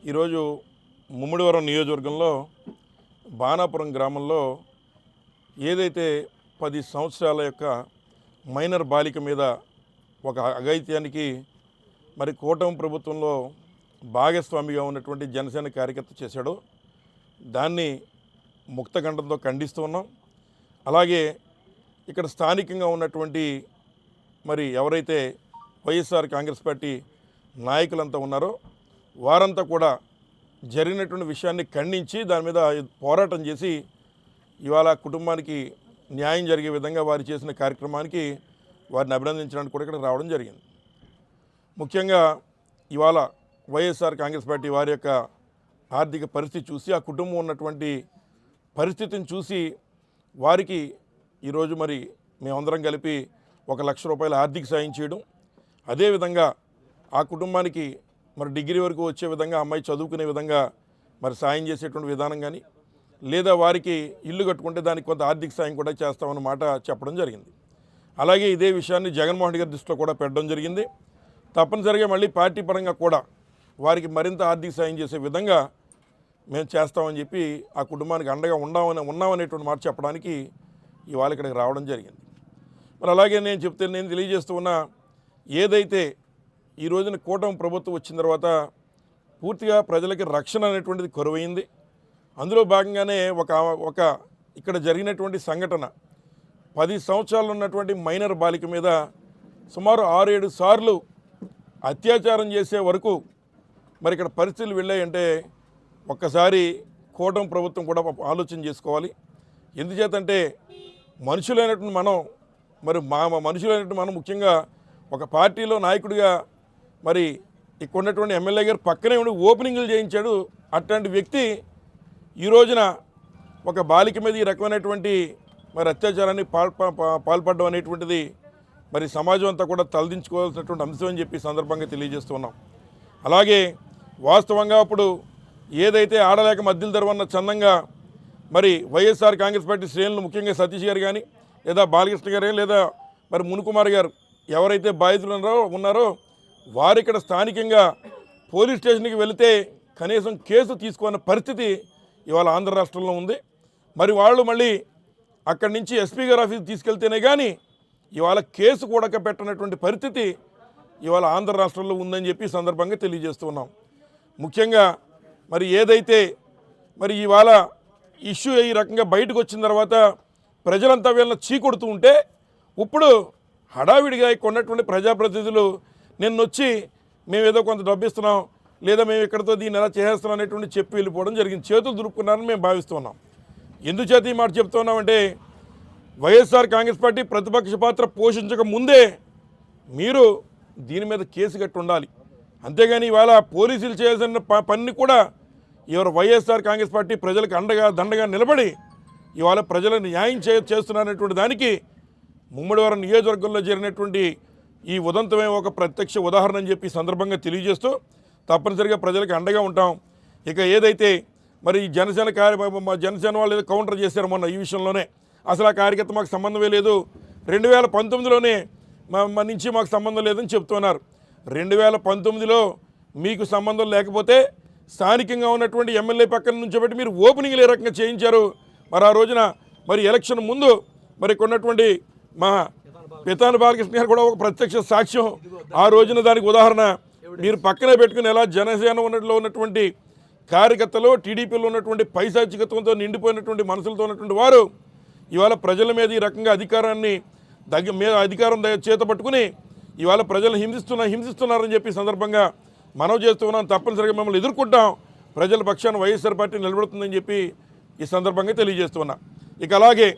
ఈరోజు ముమ్మిడివరం నియోజకవర్గంలో బాణాపురం గ్రామంలో ఏదైతే 10 సంవత్సరాల యొక్క మైనర్ బాలిక మీద ఒక అఘాయిత్యానికి మరి కూటమి ప్రభుత్వంలో భాగస్వామిగా ఉన్నటువంటి జనసేన కార్యకర్త చేశాడో దాన్ని ముక్తకంఠంతో ఖండిస్తూ ఉన్నాం. అలాగే ఇక్కడ స్థానికంగా ఉన్నటువంటి మరి ఎవరైతే వైఎస్ఆర్ కాంగ్రెస్ పార్టీ నాయకులంతా ఉన్నారో వారంతా కూడా జరిగినటువంటి విషయాన్ని ఖండించి దాని మీద పోరాటం చేసి ఇవాళ కుటుంబానికి న్యాయం జరిగే విధంగా వారు చేసిన కార్యక్రమానికి వారిని అభినందించడానికి కూడా ఇక్కడ రావడం జరిగింది. ముఖ్యంగా ఇవాళ వైఎస్ఆర్ కాంగ్రెస్ పార్టీ వారి యొక్క ఆర్థిక పరిస్థితి చూసి ఆ కుటుంబం ఉన్నటువంటి పరిస్థితిని చూసి వారికి ఈరోజు మరి మేమందరం కలిపి 1 లక్ష రూపాయల ఆర్థిక సాయం చేయడం, అదేవిధంగా ఆ కుటుంబానికి మరి డిగ్రీ వరకు వచ్చే విధంగా అమ్మాయి చదువుకునే విధంగా మరి సాయం చేసేటువంటి విధానం కానీ లేదా వారికి ఇల్లు కట్టుకుంటే దానికి కొంత ఆర్థిక సాయం కూడా చేస్తామన్న మాట చెప్పడం జరిగింది. అలాగే ఇదే విషయాన్ని జగన్మోహన్ రెడ్డి గారి దృష్టిలో కూడా పెట్టడం జరిగింది. తప్పనిసరిగా మళ్ళీ పార్టీ పరంగా కూడా వారికి మరింత ఆర్థిక సాయం చేసే విధంగా మేము చేస్తామని చెప్పి ఆ కుటుంబానికి అండగా ఉన్నామనేటువంటి మాట చెప్పడానికి ఇవాళ ఇక్కడికి రావడం జరిగింది. మరి అలాగే నేను తెలియజేస్తూ ఉన్నా, ఏదైతే ఈ రోజున కూటమి ప్రభుత్వం వచ్చిన తర్వాత పూర్తిగా ప్రజలకి రక్షణ అనేటువంటిది కరువైంది. అందులో భాగంగానే ఒక ఇక్కడ జరిగినటువంటి సంఘటన 10 సంవత్సరాలు ఉన్నటువంటి మైనర్ బాలిక మీద సుమారు 6-7 సార్లు అత్యాచారం చేసే వరకు మరి ఇక్కడ పరిస్థితులు వెళ్ళాయంటే ఒక్కసారి కూటమి ప్రభుత్వం కూడా ఆలోచన చేసుకోవాలి. ఎందుచేతంటే మనుషులైనటువంటి మనం మనుషులైనటువంటి మనం ముఖ్యంగా ఒక పార్టీలో నాయకుడిగా మరి ఇక్కడ ఉన్నటువంటి ఎమ్మెల్యే గారు పక్కనే ఉండి ఓపెనింగ్లు చేయించాడు. అట్లాంటి వ్యక్తి ఈ రోజున ఒక బాలిక మీద ఈ రకమైనటువంటి మరి అత్యాచారాన్ని పాల్పడడం అనేటువంటిది మరి సమాజం అంతా కూడా తలదించుకోవాల్సినటువంటి అంశం అని చెప్పి సందర్భంగా తెలియజేస్తున్నాం. అలాగే వాస్తవంగా అప్పుడు ఏదైతే ఆడలేక మధ్యలో తెరవన్న చందంగా మరి వైఎస్ఆర్ కాంగ్రెస్ పార్టీ శ్రేణులు ముఖ్యంగా సతీష్ గారు కానీ లేదా బాలకృష్ణ గారు లేదా మరి మునుకుమార్ గారు ఎవరైతే బాధితులు ఉన్నారో వారు ఇక్కడ స్థానికంగా పోలీస్ స్టేషన్కి వెళితే కనీసం కేసు తీసుకున్న పరిస్థితి ఇవాళ ఆంధ్ర రాష్ట్రంలో ఉంది. మరి వాళ్ళు మళ్ళీ అక్కడి నుంచి ఎస్పీ గారి ఆఫీస్ తీసుకెళ్తేనే కానీ ఇవాళ కేసు కూడా పెట్టనటువంటి పరిస్థితి ఇవాళ ఆంధ్ర రాష్ట్రంలో ఉందని చెప్పి సందర్భంగా తెలియజేస్తున్నాం. ముఖ్యంగా మరి ఏదైతే మరి ఇవాళ ఇష్యూ ఈ రకంగా బయటకు వచ్చిన తర్వాత ప్రజలంతా వీళ్ళని చీకొడుతూ ఉంటే ఇప్పుడు హడావిడిగా కొన్నటువంటి ప్రజాప్రతినిధులు నిన్నొచ్చి మేము ఏదో కొంత డబ్బు ఇస్తున్నాం లేదా మేము ఇక్కడితో దీన్ని ఎలా చేసేస్తున్నాం అనేటువంటి చెప్పి వెళ్ళిపోవడం జరిగింది. చేతులు దులుపుకున్నారని మేము భావిస్తున్నాం. ఎందుచేత ఈ మాట చెప్తున్నామంటే వైఎస్ఆర్ కాంగ్రెస్ పార్టీ ప్రతిపక్ష పాత్ర పోషించక ముందే మీరు దీని మీద కేసు కట్టి ఉండాలి. అంతేగాని ఇవాళ పోలీసులు చేయాల్సిన పని కూడా ఎవరు వైఎస్ఆర్ కాంగ్రెస్ పార్టీ ప్రజలకు అండగా దండగా నిలబడి ఇవాళ ప్రజలను న్యాయం చేస్తున్నారనేటువంటి దానికి ముమ్మిడివరం నియోజకవర్గంలో జరిగినటువంటి ఈ ఉదంతమే ఒక ప్రత్యక్ష ఉదాహరణ అని చెప్పి సందర్భంగా తెలియజేస్తూ తప్పనిసరిగా ప్రజలకు అండగా ఉంటాం. ఇక ఏదైతే మరి జనసేన వాళ్ళు ఏదో కౌంటర్ చేశారు మొన్న ఈ విషయంలోనే, అసలు ఆ కార్యకర్త మాకు సంబంధమే లేదు, 2019లోనే నుంచి మాకు సంబంధం లేదని చెప్తున్నారు. 2019లో మీకు సంబంధం లేకపోతే స్థానికంగా ఉన్నటువంటి ఎమ్మెల్యే పక్కన నుంచోబెట్టి మీరు ఓపెనింగ్లు ఏ రకంగా చేయించారు. మరి ఆ రోజున మరి ఎలక్షన్ ముందు మరి కొన్నటువంటి మా పితాని బాలకృష్ణ గారు కూడా ఒక ప్రత్యక్ష సాక్ష్యం. ఆ రోజున దానికి ఉదాహరణ మీరు పక్కనే పెట్టుకుని ఎలా జనసేన ఉన్నటువంటి కార్యకర్తలు టీడీపీలో ఉన్నటువంటి పైశాచికత్వంతో నిండిపోయినటువంటి మనసులతో ఉన్నటువంటి వారు ఇవాళ ప్రజల మీద ఈ రకంగా అధికారం చేతపట్టుకుని ఇవాళ ప్రజలను హింసిస్తున్నారని చెప్పి సందర్భంగా మనవి చేస్తూ ఉన్నాం. తప్పనిసరిగా మిమ్మల్ని ఎదుర్కొంటాం, ప్రజల పక్షాన వైఎస్ఆర్ పార్టీ నిలబడుతుందని చెప్పి ఈ సందర్భంగా తెలియజేస్తున్నా. ఇక అలాగే